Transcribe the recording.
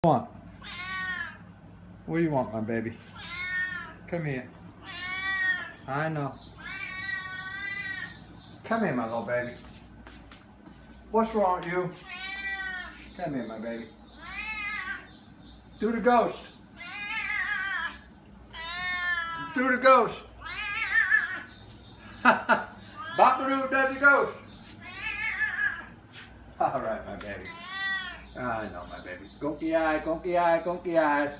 Want? What do you want, my baby? Come here. I know. Come here, my little baby. What's wrong with you? Come here, my baby. Do the ghost. Do the ghost. Boparoo does the ghost. All right, my baby. I know, my baby. Gonky eye, gonky eye, gonky eye.